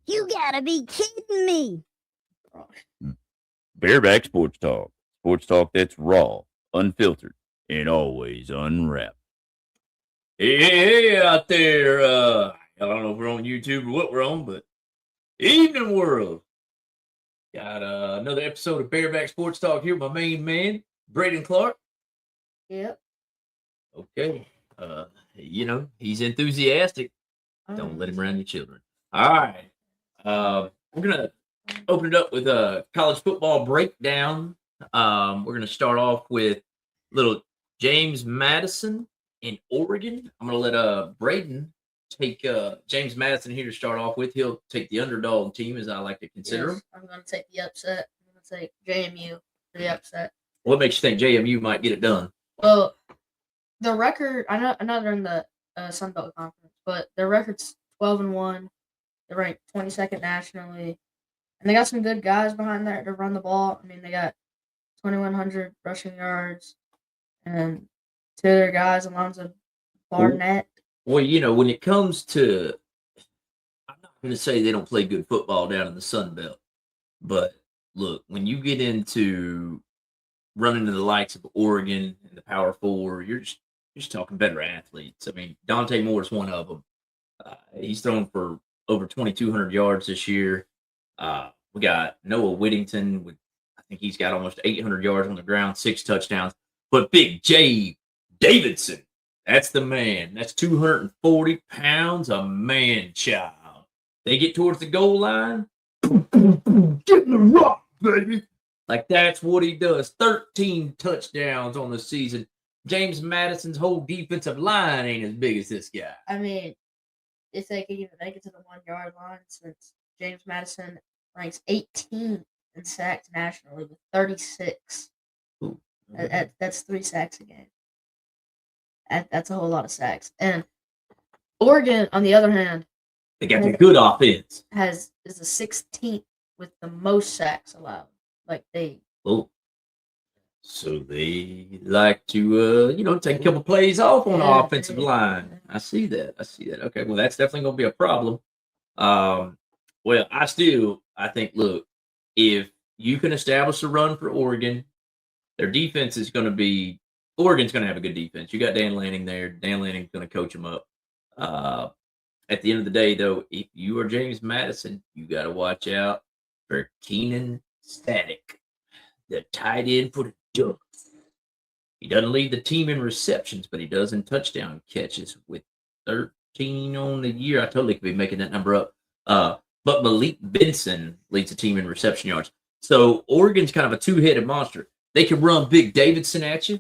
You gotta be kidding me. Bareback Sports Talk. Sports talk that's raw, unfiltered, and always unwrapped. Hey, out there. I don't know if we're on YouTube or what we're on, but evening world. Got another episode of Bareback Sports Talk here with my main man, Braden Clark. Yep. Okay. He's enthusiastic. Don't let him around your children. All right. We're going to open it up with a college football breakdown. We're going to start off with little James Madison in Oregon. I'm going to let Braden take James Madison here to start off with. He'll take the underdog team, as I like to consider him. I'm going to take the upset. I'm going to take JMU for the upset. What makes you think JMU might get it done? Well, the record, I know they're in the Sun Belt Conference, but their record's 12-1. They're ranked 22nd nationally. And they got some good guys behind there to run the ball. I mean, they got 2,100 rushing yards. And two of their guys, Alonzo Barnett. Well, when it comes to, I'm not going to say they don't play good football down in the Sun Belt. But, look, when you get into running to the likes of Oregon and the Power Four, you're just talking better athletes. I mean, Dante Moore is one of them. He's thrown for over 2,200 yards this year. We got Noah Whittington with, I think he's got almost 800 yards on the ground, 6 touchdowns. But Big J Davidson, that's the man. That's 240 pounds, a man-child. They get towards the goal line, get in the rock, baby. Like, that's what he does. 13 touchdowns on the season. James Madison's whole defensive line ain't as big as this guy. I mean, if they could even make it to the 1-yard line, since James Madison ranks 18 in sacks nationally with 36. Ooh. That's 3 sacks a game. That's a whole lot of sacks. And Oregon, on the other hand, they got a good offense. Is the 16th with the most sacks allowed. So they like to, take a couple plays off on the offensive line. I see that. Okay, well, that's definitely going to be a problem. Well, I think, look, if you can establish a run for Oregon, their defense is going to be, Oregon's going to have a good defense. You got Dan Lanning there. Dan Lanning's going to coach them up. At the end of the day, though, if you are James Madison, you got to watch out for Keenan Static, the tight end for the Ducks. He doesn't lead the team in receptions, but he does in touchdown catches with 13 on the year. I totally could be making that number up. But Malik Benson leads the team in reception yards. So Oregon's kind of a two-headed monster. They can run Big Davidson at you.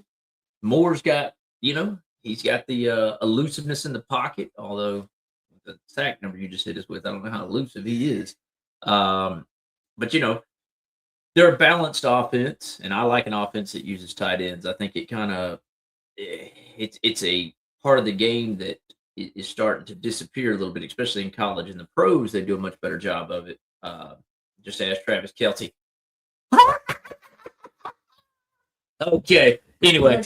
Moore's got, he's got the elusiveness in the pocket, although the sack number you just hit us with, I don't know how elusive he is. But, they're a balanced offense, and I like an offense that uses tight ends. I think it kind of it's a part of the game that is starting to disappear a little bit, especially in college. In the pros, they do a much better job of it. Just ask Travis Kelce. Okay. Anyway,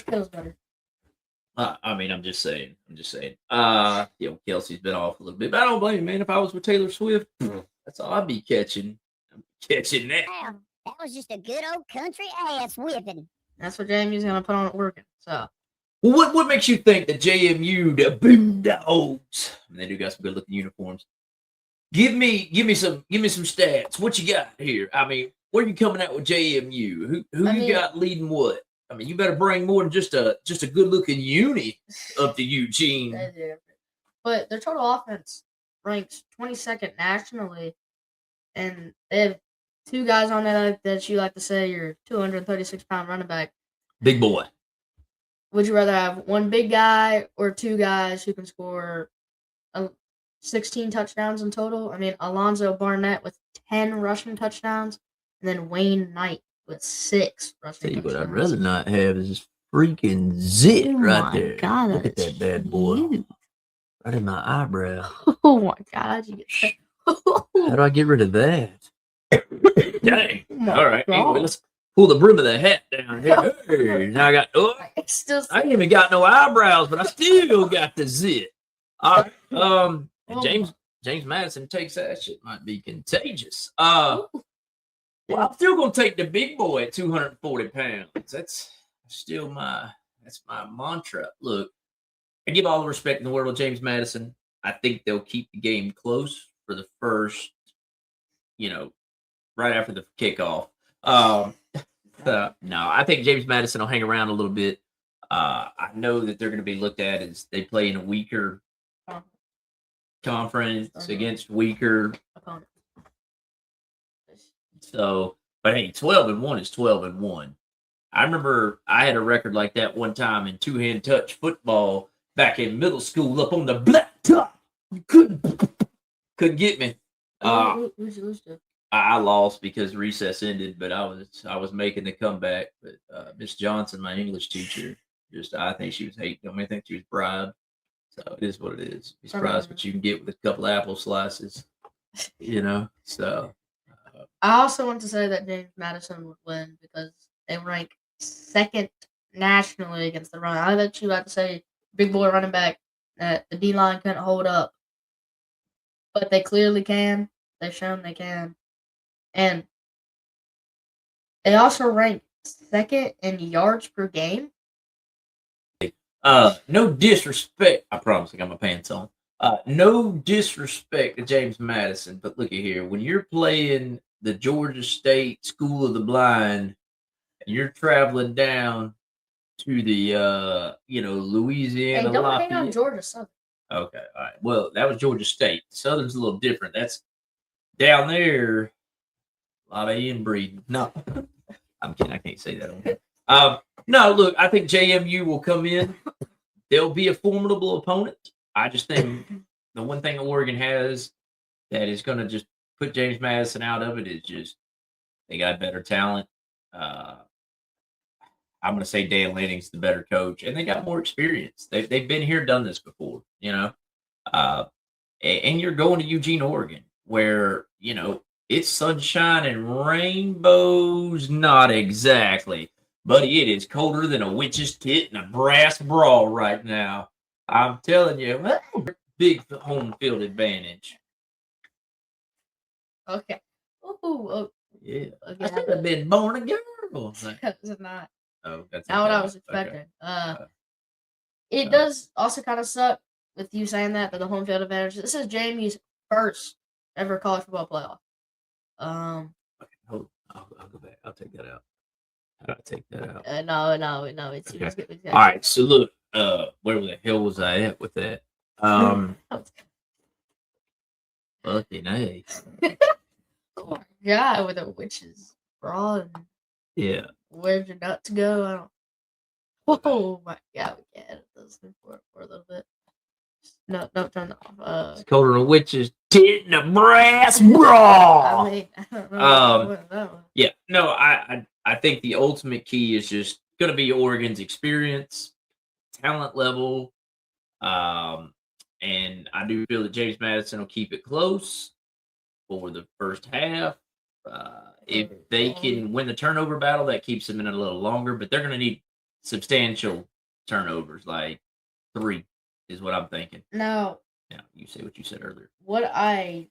I'm just saying. Kelsey's been off a little bit, but I don't blame him, man. If I was with Taylor Swift, that's all I'd be catching. I'm catching that. Wow, that was just a good old country ass whipping. That's what JMU's going to put on at Oregon. So, well, what makes you think that JMU, the Boondogs, they do got some good looking uniforms? Give me some stats. What you got here? I mean, where are you coming at with JMU? Who you got leading what? I mean, you better bring more than just a good looking uni up to Eugene. They do. But their total offense ranks 22nd nationally, and they have 2 guys on that you like to say your 236-pound running back. Big boy. Would you rather have one big guy or 2 guys who can score 16 touchdowns in total? I mean, Alonzo Barnett with 10 rushing touchdowns, and then Wayne Knight with 6 rushing touchdowns. What I'd rather not have is this freaking zit right there. God, look at that bad boy. Huge. Right in my eyebrow. Oh my God! You get How do I get rid of that? Dang. Oh all right. Anyway, let's pull the brim of the hat down here. Hey, now I got. I ain't even got no eyebrows, but I still got the zit. All right. James James Madison takes that shit might be contagious. Well, I'm still gonna take the big boy at 240 pounds. That's still my mantra. Look, I give all the respect in the world to James Madison. I think they'll keep the game close for the first, right after the kickoff. No, I think James Madison will hang around a little bit. I know that they're going to be looked at as they play in a weaker conference against weaker opponent. So, but hey, 12-1 is 12-1. I remember I had a record like that one time in two-hand touch football back in middle school up on the blacktop. You couldn't get me. Who'd you lose to? I lost because recess ended, but I was making the comeback. But Miss Johnson, my English teacher, I think she was hating on me. I think she was bribed. So it is what it is. Be surprised what you can get with a couple apple slices, So I also want to say that James Madison would win because they rank second nationally against the run. I bet you about to say big boy running back that the D line couldn't hold up, but they clearly can. They've shown they can, and they also rank second in yards per game. No disrespect. I promise I got my pants on. No disrespect to James Madison, but look at here. When you're playing the Georgia State School of the Blind, and you're traveling down to the Louisiana. Hey, don't hang on Georgia Southern. Okay, all right. Well, that was Georgia State. Southern's a little different. That's down there. A lot of inbreeding. No, I'm kidding. I can't say that on here. No, look, I think JMU will come in. They'll be a formidable opponent. I just think the one thing Oregon has that is going to just put James Madison out of it is just they got better talent. I'm going to say Dan Lanning's the better coach, and they got more experience. They've been here, done this before, and you're going to Eugene, Oregon, where, it's sunshine and rainbows. Not exactly. Buddy, it is colder than a witch's tit in a brass bra right now. I'm telling you, big home field advantage. Okay. Ooh, yeah. Okay. I should have been born a girl. That's not. Oh, that's not what I was expecting. Okay. It does also kind of suck with you saying that the home field advantage. This is Jamie's first ever college football playoff. Okay, hold on. I'll go back. I'll take that out. How do I take that out? No. It's okay. All right. So look, where the hell was I at with that? Fucking A. Oh my god, with a witch's bra and where'd your nuts go? I don't. Oh my god, we can't edit this for a little bit. No, turn it off. It's colder than a witch's tit in a brass bra. I mean, I don't know. Yeah, no, I think the ultimate key is just going to be Oregon's experience, talent level, and I do feel that James Madison will keep it close for the first half. If they can win the turnover battle, that keeps them in a little longer, but they're going to need substantial turnovers, like 3 is what I'm thinking. Now, you say what you said earlier. What I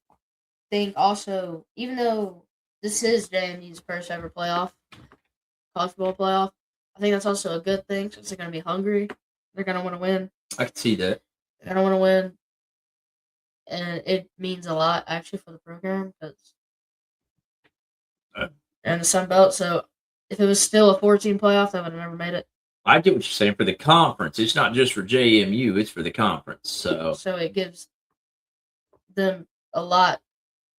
think also, even though this is JMU's first ever college football playoff, I think that's also a good thing since they're going to be hungry. They're going to want to win. I can see that. They're going to want to win. And it means a lot, actually, for the program because and the Sun Belt. So if it was still a 14 playoff, they would have never made it. I get what you're saying for the conference. It's not just for JMU; it's for the conference. So it gives them a lot.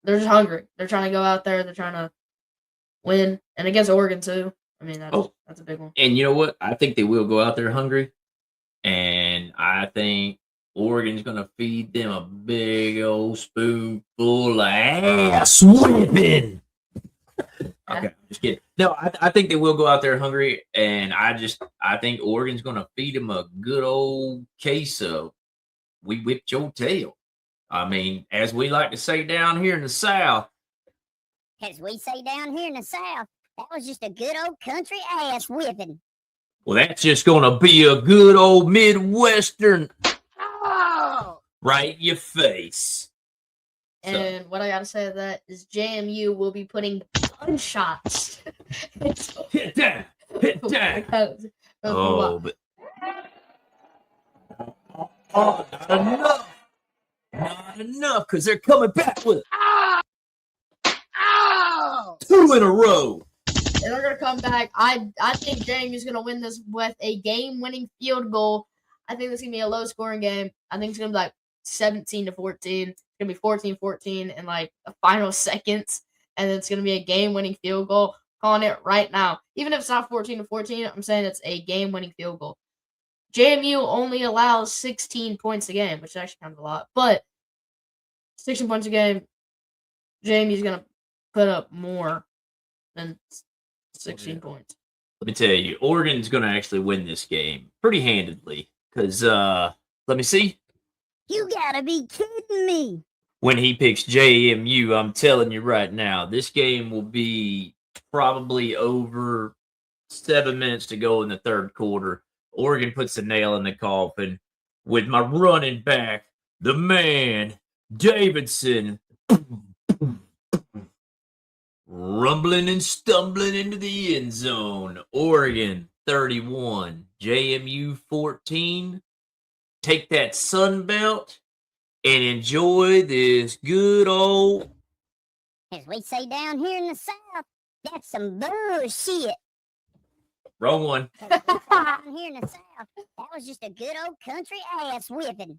They're just hungry. They're trying to go out there. They're trying to win, and against Oregon too. I mean, that's a big one. And you know what? I think they will go out there hungry, and I think Oregon's going to feed them a big old spoonful of ass whipping. Okay, just kidding. No, I think they will go out there hungry, and I think Oregon's going to feed them a good old case of we whipped your tail. I mean, as we like to say down here in the South. As we say down here in the South, that was just a good old country ass whipping. Well, that's just going to be a good old Midwestern right in your face. And what I gotta say to that is JMU will be putting gunshots. Hit that. Hit that. Oh, but not enough. Not enough, because they're coming back with two in a row. And they're gonna come back. I think JMU's gonna win this with a game-winning field goal. I think this is gonna be a low-scoring game. I think it's gonna be like 17-14. It's gonna be 14-14 in like the final seconds, and it's gonna be a game-winning field goal. Calling it right now. Even if it's not 14-14, I'm saying it's a game-winning field goal. JMU only allows 16 points a game, which is actually kind of a lot. But 16 points a game, JMU's gonna put up more than 16 points. Let me tell you, Oregon's going to actually win this game pretty handedly. Because, let me see. You gotta be kidding me. When he picks JMU, I'm telling you right now, this game will be probably over 7 minutes to go in the third quarter. Oregon puts the nail in the coffin with my running back, the man, Davidson. Rumbling and stumbling into the end zone. Oregon 31, JMU 14. Take that Sun Belt and enjoy this good old. As we say down here in the South, that's some bullshit. Wrong one. Down here in the South, that was just a good old country ass whipping.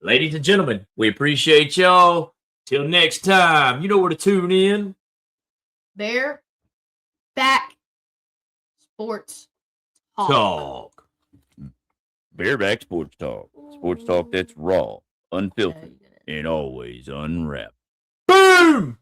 Ladies and gentlemen, we appreciate y'all. Till next time, you know where to tune in. Bear back sports Talk. Bareback Sports Talk. Sports talk that's raw, unfiltered, and always unwrapped. Boom!